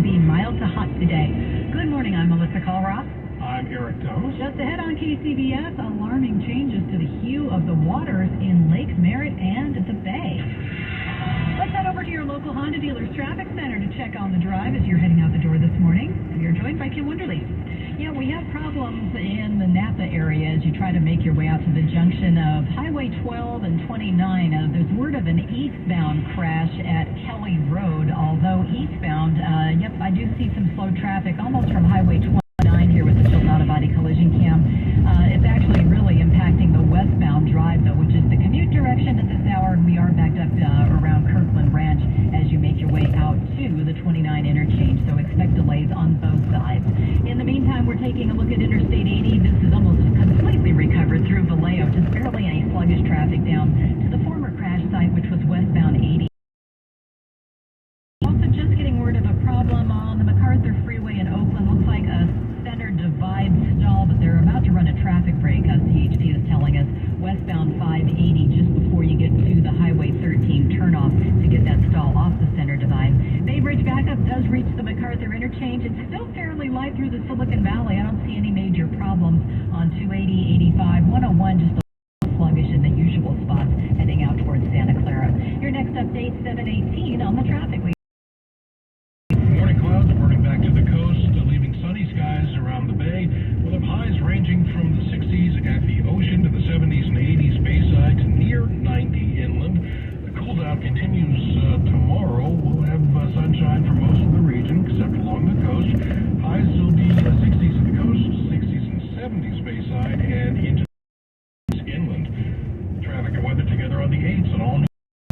be mild to hot today. Good morning, I'm Melissa Colross. I'm Eric Thomas. Just ahead on KCBS, alarming changes to the hue of the waters in Lake Merritt and the Bay. Let's head over to your local Honda dealer's traffic center to check on the drive as you're heading out the door this morning. You're joined by Kim Wonderly. Yeah, we have problems in the Napa area as you try to make your way out to the junction of Highway 12 and 29. There's word of an eastbound crash at Kelly Road, although eastbound, I do see some slow traffic almost from Highway 29 here with the Chilton Auto Body collision cam. It's actually really impacting the westbound drive, though, which is the commute direction at this hour, and we are backed up around Kirkland Ranch as you make your way out to the 29 interchange, so expect delays on both sides. In the meantime, we're taking a look at Interstate 80. This is almost completely recovered through Vallejo, just barely any sluggish traffic down to the former crash site, which was westbound 80. Also just getting word of a problem on the MacArthur Freeway in Oakland. Looks like a center divide stall, but they're about to run a traffic break, CHT is telling us, westbound 580 just before you get to the Highway 13 turnoff to get that stall off the center divide. Bay Bridge backup does reach the MacArthur interchange. It's still fairly light through the Silicon Valley. I don't see any major problems on 280, 85, 101, just a little sluggish in the usual spots heading out towards Santa Clara. Your next update, 718 on the traffic. Morning clouds burning back to the coast, leaving sunny skies around the bay, with highs ranging from the 60s at the ocean to the 70s and 80s bayside to near 90 inland. The cool down continues tomorrow. We'll have sunshine for most of the region, except along the coast. Highs will be 60s at the coast, 60s and 70s bayside, and into inland. Traffic and weather together on the 8s and all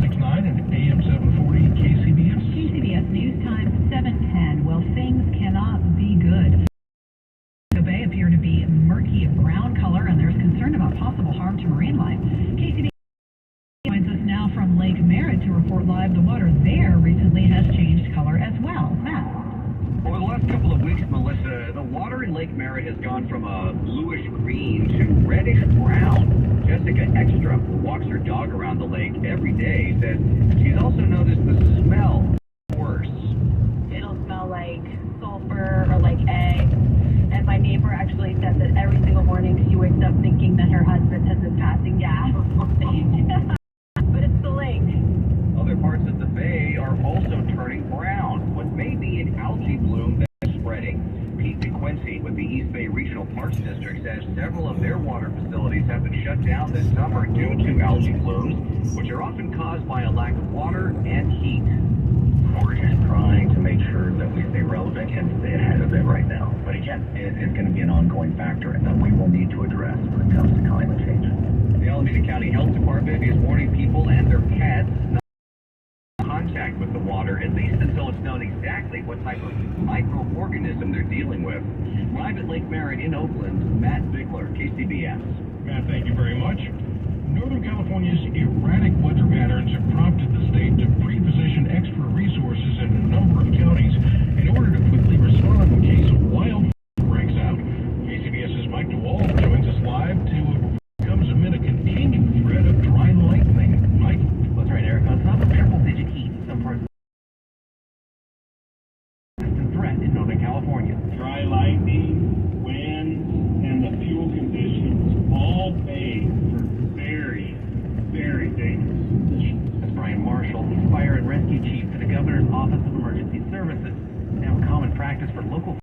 69 and AM 740 KCBS. KCBS News Time 710. Well, things cannot be good. The bay appear to be murky brown color, and there's concern about possible harm to marine life. KCBS joins us now from Lake Merritt to report live. The water there recently has changed color as well. Matt. Over the last couple of weeks, Melissa, the water in Lake Merritt has gone from a bluish green to reddish brown. Jessica Extra, who walks her dog around the lake every day, says she's also noticed the smell worse. It'll smell like sulfur or like eggs. And my neighbor actually said that every single morning she wakes up thinking that her husband has been passing gas. But it's the lake. Other parts of the bay are also turning brown. What may be an algae bloom that's spreading. Pete DeQuincy with the East Bay Regional Parks District says several of their water facilities have been shut down this summer due to algae blooms, which are often caused by a lack of water and heat. We're just trying to make sure that we stay relevant and stay ahead of it right now. But again, it's going to be an ongoing factor and that we will need to address when it comes to climate change. The Alameda County Health Department is warning people and their pets not to contact with the water, at least until it's known exactly what type of microorganism they're dealing with. Live at Lake Merritt in Oakland, Matt Bigler, KCBS. Matt, thank you very much. Northern California's erratic weather patterns have prompted the state to pre-position extra resources in a number of counties in order to quickly respond in case wildfire breaks out. KCBS's Mike DeWall joins us live to comes amid a continued threat of dry lightning. Mike? That's right, Eric. On top of triple-digit heat in some parts of the threat in Northern California. Dry lightning, winds, and the fuel conditions all made for very, very dangerous conditions. That's Brian Marshall. He's Fire and Rescue Chief for the Governor's Office of Emergency Services. Now, a common practice for local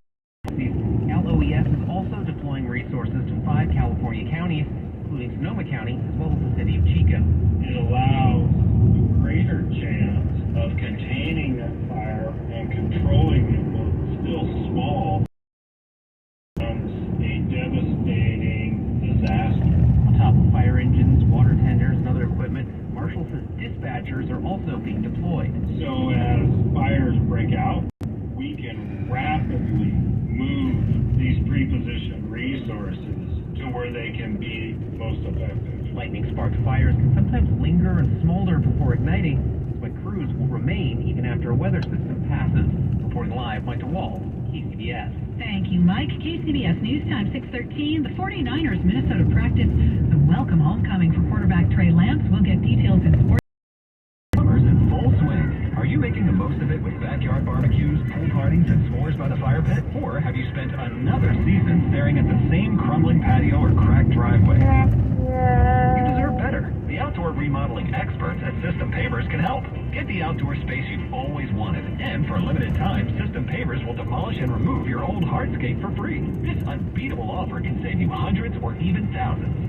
agencies, LOES is also deploying resources to 5 California counties, including Sonoma County, as well as the city of Chico. It allows a greater chance of containing that fire and controlling it while it's still small. Becomes a devastating disaster. On top of fire engines, water tenders, and other equipment, Marshall says dispatchers are also being deployed. So as fires break out, we can rapidly move these pre-positioned resources to where they can be most effective. Lightning-sparked fires can sometimes linger and smolder before igniting, but crews will remain even after a weather system passes. Reporting live, Mike DeWall, KCBS. Thank you, Mike. KCBS News Time 6:13. The 49ers Minnesota practice the welcome homecoming for quarterback Trey Lance. We'll get details in sports. Summer's in full swing. Are you making the most of it with backyard barbecues, pool parties, and hours by the fire pit? Or have you spent another season staring at the same crumbling patio or cracked driveway? You deserve better. The outdoor remodeling experts at System Pavers can help. Get the outdoor space you've always wanted. And for a limited time, System Pavers will demolish and remove your old hardscape for free. This unbeatable offer can save you hundreds or even thousands.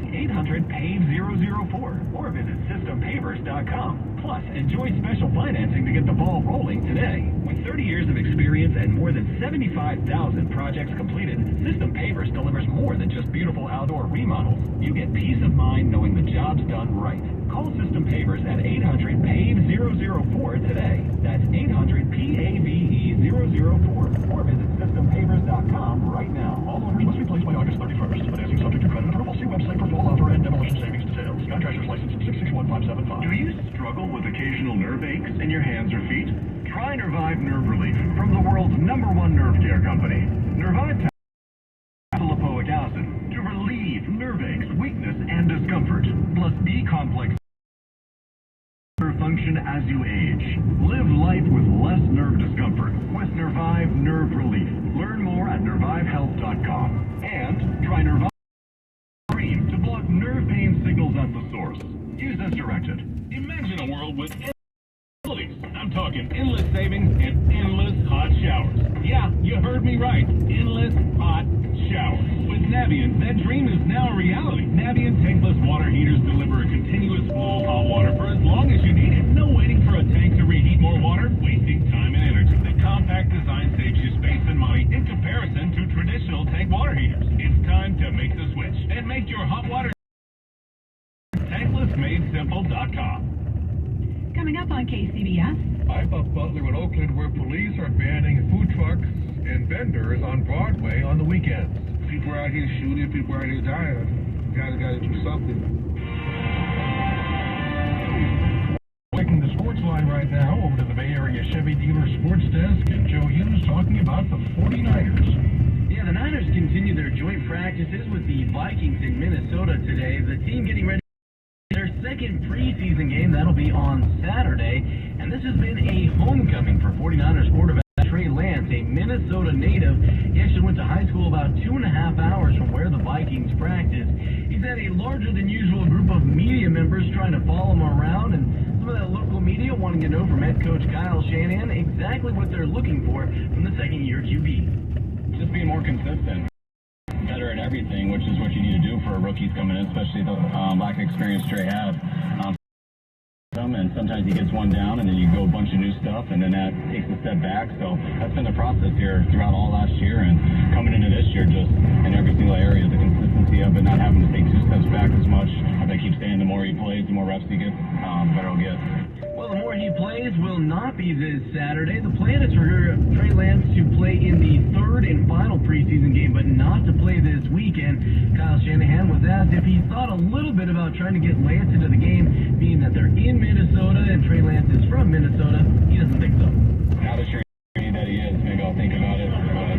800-PAVE-004 or visit SystemPavers.com. Plus, enjoy special financing to get the ball rolling today. With 30 years of experience and more than 75,000 projects completed, System Pavers delivers more than just beautiful outdoor remodels. You get peace of mind knowing the job's done right. Call System Pavers at 800-PAVE-004 today. That's 800-PAVE-004 or visit SystemPavers.com right now. All orders must be placed by August 31st. Financing subject to credit approval. See website for full offer and demolition savings details. Contractor's license 661575. Do you struggle with occasional nerve aches in your hands or feet? Try Nervive Nerve Relief from the world's #1 nerve care company. Nervive lipoic acid to relieve nerve aches, weakness, and discomfort. Plus B-complex function as you age. Live life with less nerve discomfort with Nervive Nerve Relief. Learn more at nervivehealth.com. And try Nervive Cream to block nerve pain signals at the source. Use as directed. Imagine a world with endless. I'm talking endless savings and endless hot showers. Yeah, you heard me right. Endless hot showers. With Navient, that dream is now a reality. Navient tankless water heaters deliver a continuous flow of hot water for as long as you need it. No waiting for a tank to reheat more water, wasting time and energy. The compact design saves you space and money in comparison to traditional tank water heaters. It's time to make the switch and make your hot water tanklessmadesimple.com. Coming up on KCBS. I'm up Butler in Oakland, where police are banning food trucks and vendors on Broadway on the weekends. People are out here shooting, people are out here dying. Gotta do something. Taking the sports line right now over to the Bay Area Chevy Dealer Sports Desk, and Joe Hughes talking about the 49ers. Yeah, the Niners continue their joint practices with the Vikings in Minnesota today. The team getting ready for their second preseason game. That'll be on Saturday. And this has been a homecoming for 49ers quarterback Trey Lance, a Minnesota native. He actually went to high school about 2.5 hours from where the Vikings practice. He's had a larger than usual group of media members trying to follow him around, and some of that local media wanting to know from head coach Kyle Shanahan exactly what they're looking for from the second-year QB. Just being more consistent. Better at everything, which is what you need to do for rookies coming in, especially the lack of experience Trey had. And sometimes he gets one down, and then you go a bunch of new stuff, and then that takes a step back. So that's been the process here throughout all last year, and coming into this year, just in every single area, the consistency of it, not having to take 2 steps back as much. As I keep saying, the more he plays, the more reps he gets, better he'll get. Well, the more he plays will not be this Saturday. The plan is for Trey Lance to play in the third and final preseason game, but not to play this weekend. Kyle Shanahan was asked if he thought a little bit about trying to get Lance into the game, being that they're in Minnesota and Trey Lance is from Minnesota. He doesn't think so. Not as sure that he is. Maybe I'll think about it, but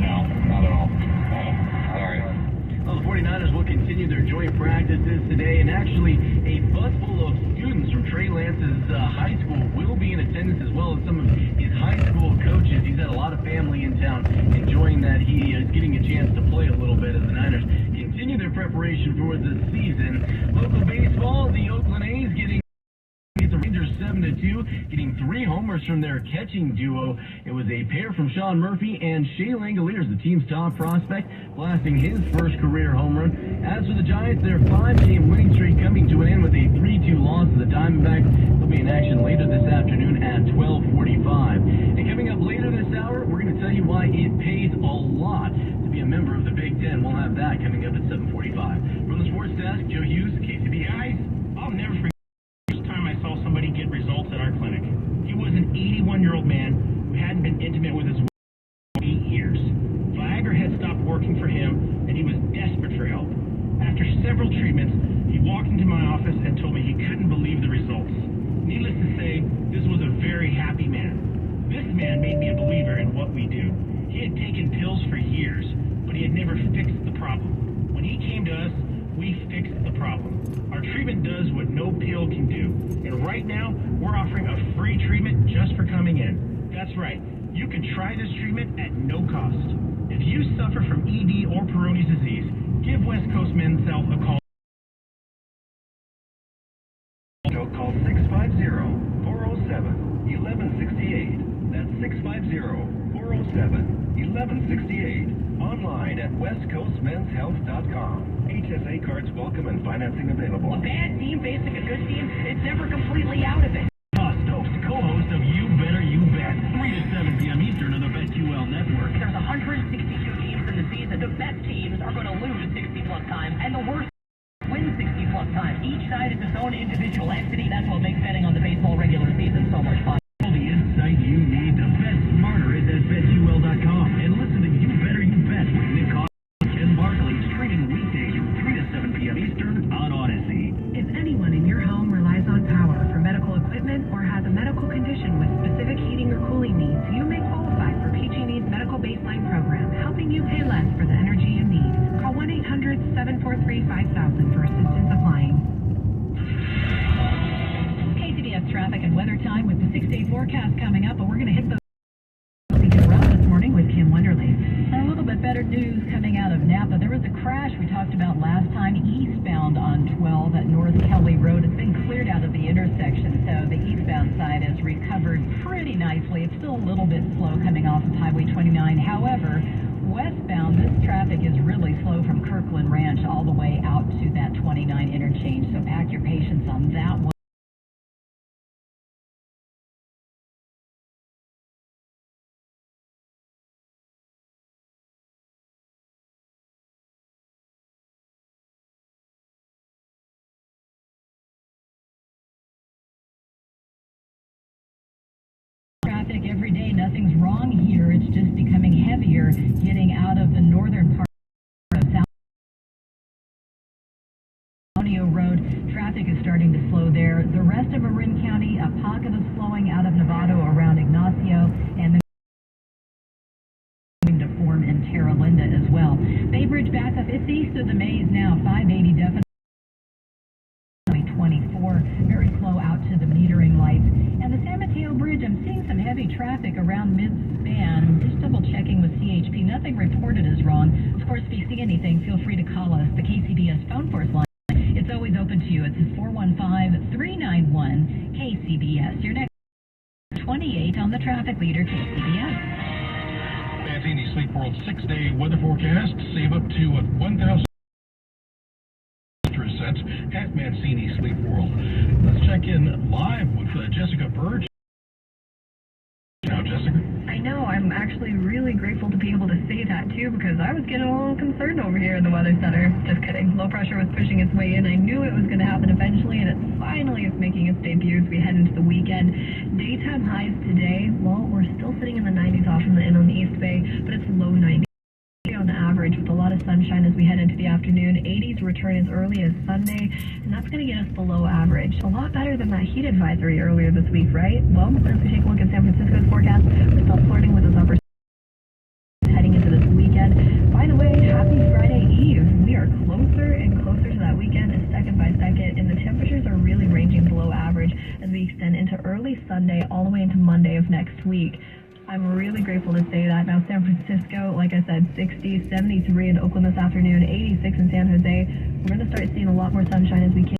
no, not at all. Sorry. Well, the 49ers will continue their joint practices today, and actually a bus full of students from Trey Lance's high school will be in attendance, as well as some of his high school coaches. He's had a lot of family in town enjoying that he is getting a chance to play a little bit as the Niners continue their preparation for the season. Local baseball, the Oakland A's getting the Rangers 7-2, getting 3 homers from their catching duo. It was a pair from Sean Murphy and Shea Langoliers, the team's top prospect, blasting his first career home run. As for the Giants, their 5-game winning streak coming to an end with a 3-2 loss to the Diamondbacks. They'll be in action later this afternoon at 12:45. And coming up later this hour, we're going to tell you why it pays a lot to be a member of the Big Ten. We'll have that coming up at 7:45. From the sports desk, Joe Hughes, KCBS. Guys, I'll never forget the first time I saw somebody get results at our clinic. He was an 81-year-old man who hadn't been intimate with his wife for 8 years. Viagra had stopped working for him, and he was desperate for help. After several treatments, he walked into my office and told me he couldn't believe the results. Needless to say, this was a very happy man. This man made me a believer in what we do. He had taken pills for years, but he had never fixed the problem. When he came to us, we fixed the problem. Our treatment does what no pill can do. And right now, we're offering a free treatment just for coming in. That's right. You can try this treatment at no cost. If you suffer from ED or Peyronie's disease, give West Coast Men's Health a call. Call 650-407-1168. That's 650-407-1168. Online at westcoastmenshealth.com. HSA cards welcome and financing available. A bad team facing a good team, it's never completely out of it. Stokes, co-host of You Better You Bet, 3 to 7 p.m. Eastern on the BetQL network. There's 162 teams in the season. The best teams are going to lose 60-plus times, and the worst win 60-plus times. Each side is its own individual entity. That's what makes betting on the baseball regular season so much fun. All the insight you need to bet smarter is at BetQL.com. And listen to You Better You Bet with Nick and Barkley, streaming weekdays from 3 to 7 p.m. Eastern on Odyssey. If anyone in your home relies on power for medical equipment or has a medical condition with specific heating or cooling needs, you may qualify for PG&E's Medical Baseline Program, helping you pay less for the energy you need. Call 1-800-743-5000 for assistance applying. KCBS traffic and weather time with the 6-day forecast coming up, but we're going to hit the around this morning with Kim Wonderly. A little bit better news coming out of Napa. There was a crash we talked about last time, eastbound on 12 at North Kelly Road. It's been cleared out of the intersection, so the eastbound side has recovered pretty nicely. It's still a little bit slow coming off of Highway 29. However, westbound, this traffic is really slow from Kirkland Ranch all the way out to that 29 interchange, so pack your patience on that one. Every day, nothing's wrong here. It's just becoming heavier getting out of the northern part of San Antonio Road. Traffic is starting to slow there. The rest of Marin County, a pocket of slowing out of Novato around Ignacio, and to form in Terra Linda as well. Bay Bridge backup, it's east of the maze now, 580 definitely. 24, very slow out to the metering lights. And the San Mateo Bridge, I'm seeing some heavy traffic around mid-span. Just double checking with CHP. Nothing reported is wrong. Of course, if you see anything, feel free to call us. The KCBS phone force line, it's always open to you. It's 415-391-KCBS. Your next 28 on the traffic leader, KCBS. Mancini Sleep World 6-day weather forecast. Save up to 1,000 sets at Mancini Sleep World. Let's check in live with Jessica Burge. Now, Jessica. I know, I'm actually really grateful to be able to say that too, because I was getting a little concerned over here in the weather center. Just kidding. Low pressure was pushing its way in. I knew it was going to happen eventually, and it finally is making its debut as we head into the weekend. Daytime highs today, well, we're still sitting in the 90s off in the end on the East Bay, but it's low 90s on the average with a lot of sunshine as we head into the afternoon. 80s return as early as Sunday, and that's going to get us below average. A lot better than that heat advisory earlier this week, right? Well, as we take a look at San Francisco's forecast, we're still flirting with those upper heading into this weekend. By the way, happy Friday Eve. We are closer and closer to that weekend second by second, and the temperatures are really ranging below average as we extend into early Sunday all the way into Monday of next week. I'm really grateful to say that. Now, San Francisco, like I said, 60, 73 in Oakland this afternoon, 86 in San Jose. We're going to start seeing a lot more sunshine as we can.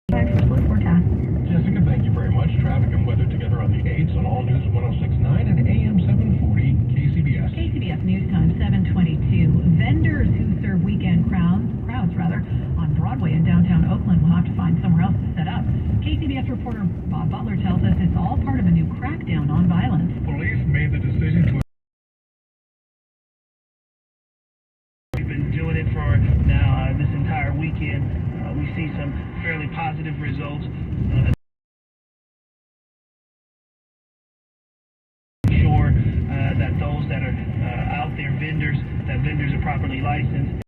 Forecast. Jessica, thank you very much. Traffic and weather together on the 8s on All News 106.9 and AM 740 KCBS. KCBS News Time 722. Vendors who serve weekend crowds on Broadway in downtown Oakland will have to find somewhere else to set up. KCBS reporter Bob Butler tells us it's all part of a new crackdown on violence. Police made the decision to... We've been doing it for now this entire weekend. We see some fairly positive results. Sure that those that are out there, vendors are properly licensed.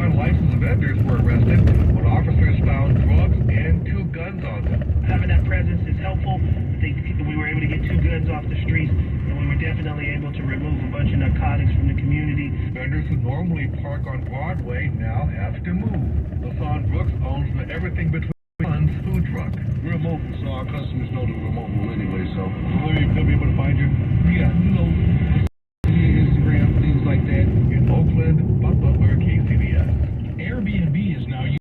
Unlicensed vendors were arrested when officers found drugs and 2 guns on them. Having that presence is helpful. I think we were able to get 2 guns off the streets, and we were definitely able to remove a bunch of narcotics from the community. Vendors who normally park on Broadway now have to move. LaShawn Brooks owns the Everything Between Guns food mobile, so our customers know that we're mobile anyway, so they'll be able to find you. Yeah, Instagram, things like that. In Oakland, Butler, KCBS. Airbnb is now using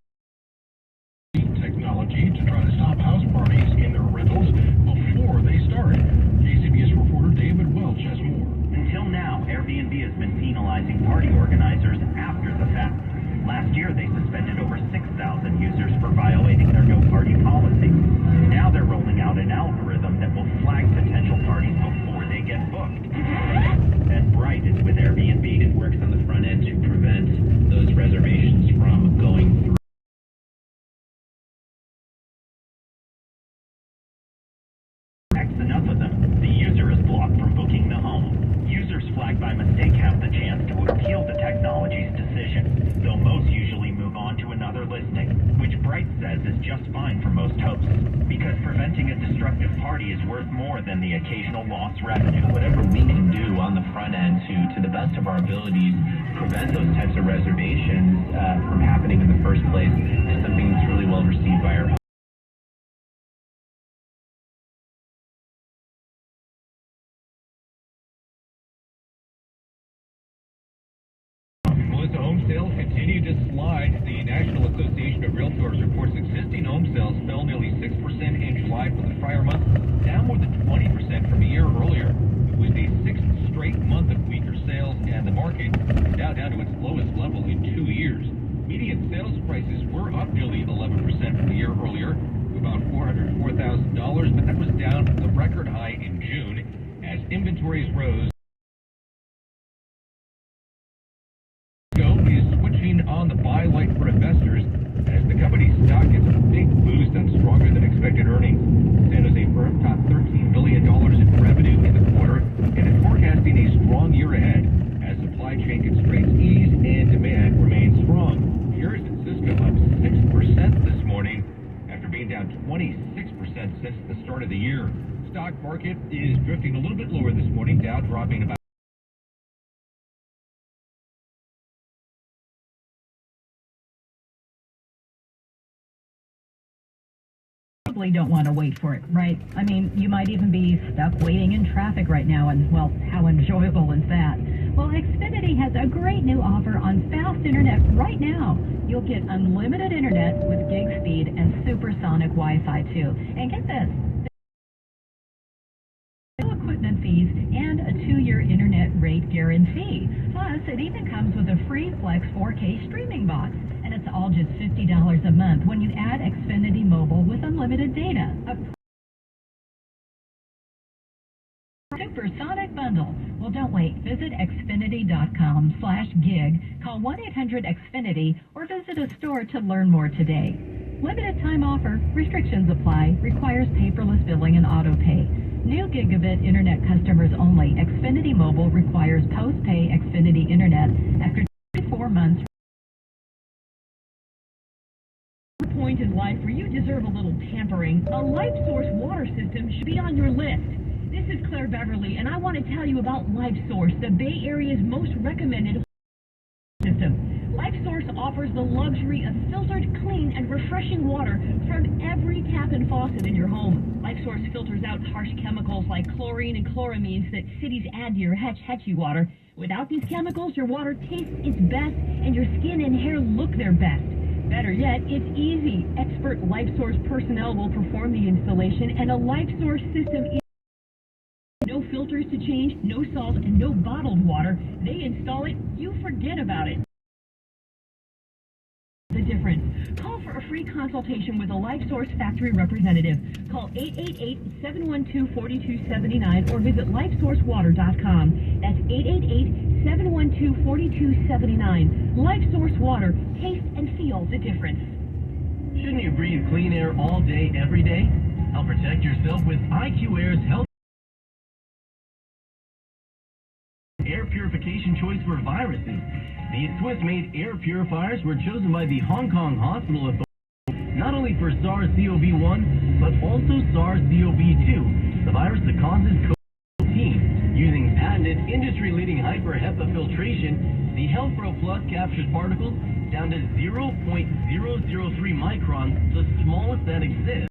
technology to try to stop house parties in their rentals before they start. KCBS reporter David Welch has more. Until now, Airbnb has been penalizing party organizers after the fact. Last year, they suspended over 6,000 users for violating their no-party policy. Now they're rolling out an algorithm that will flag potential parties before they get booked. And Bright is with Airbnb. It works on the front end to prevent those reservations from going through. Enough of them. The user is blocked from booking the home. Users flagged by mistake have the chance to appeal the technology's decision, though most usually move on to another listing, which Bright says is just fine for most hosts, because preventing a destructive party is worth more than the occasional lost revenue. Whatever we can do on the front end to the best of our abilities, prevent those types of reservations from happening in the first place is something that's really well received by our Home sales continue to slide. The National Association of Realtors reports existing home sales fell nearly 6% in July from the prior month, down more than 20% from a year earlier. It was the sixth straight month of weaker sales, and the market is now down to its lowest level in 2 years. Median sales prices were up nearly 11% from a year earlier, to about $404,000, but that was down from the record high in June as inventories rose. On the buy light for investors as the company's stock gets a big boost on stronger than expected earnings. San Jose firm topped $13 billion in revenue in the quarter and is forecasting a strong year ahead as supply chain constraints ease and demand remains strong. Shares in Cisco up 6% this morning after being down 26% since the start of the year. Stock market is drifting a little bit lower this morning, Dow dropping about don't want to wait for it, right? I mean, you might even be stuck waiting in traffic right now, and, well, how enjoyable is that? Well, Xfinity has a great new offer on fast internet right now. You'll get unlimited internet with gig speed and supersonic Wi-Fi, too. And get this, no equipment fees and a 2-year internet rate guarantee. Plus, it even comes with a free Flex 4K streaming box. And it's all just $50 a month when you add Xfinity Mobile with unlimited data. A supersonic bundle. Well, don't wait. Visit Xfinity.com/gig, call 1-800-XFINITY, or visit a store to learn more today. Limited time offer. Restrictions apply. Requires paperless billing and auto pay. New gigabit internet customers only. Xfinity Mobile requires post-pay Xfinity internet after 24 months. Point in life where you deserve a little pampering, a LifeSource water system should be on your list. This is Claire Beverly, and I want to tell you about LifeSource, the Bay Area's most recommended system. LifeSource offers the luxury of filtered, clean, and refreshing water from every tap and faucet in your home. LifeSource filters out harsh chemicals like chlorine and chloramines that cities add to your hetchy water. Without these chemicals, your water tastes its best, and your skin and hair look their best. Better yet, it's easy. Expert LifeSource personnel will perform the installation, and a LifeSource system is no filters to change, no salt, and no bottled water. They install it, you forget about it. The difference. Call for a free consultation with a LifeSource factory representative. Call 888-712-4279 or visit lifesourcewater.com. That's 888-712-4279. LifeSource Water. Taste and feel the difference. Shouldn't you breathe clean air all day, every day? Help protect yourself with IQ Air's health air purification choice for viruses. These Swiss-made air purifiers were chosen by the Hong Kong Hospital Authority not only for SARS-CoV-1, but also SARS-CoV-2, the virus that causes COVID-19. Using patented industry-leading hyper-HEPA filtration, the HealthPro Plus captures particles down to 0.003 microns, the smallest that exists.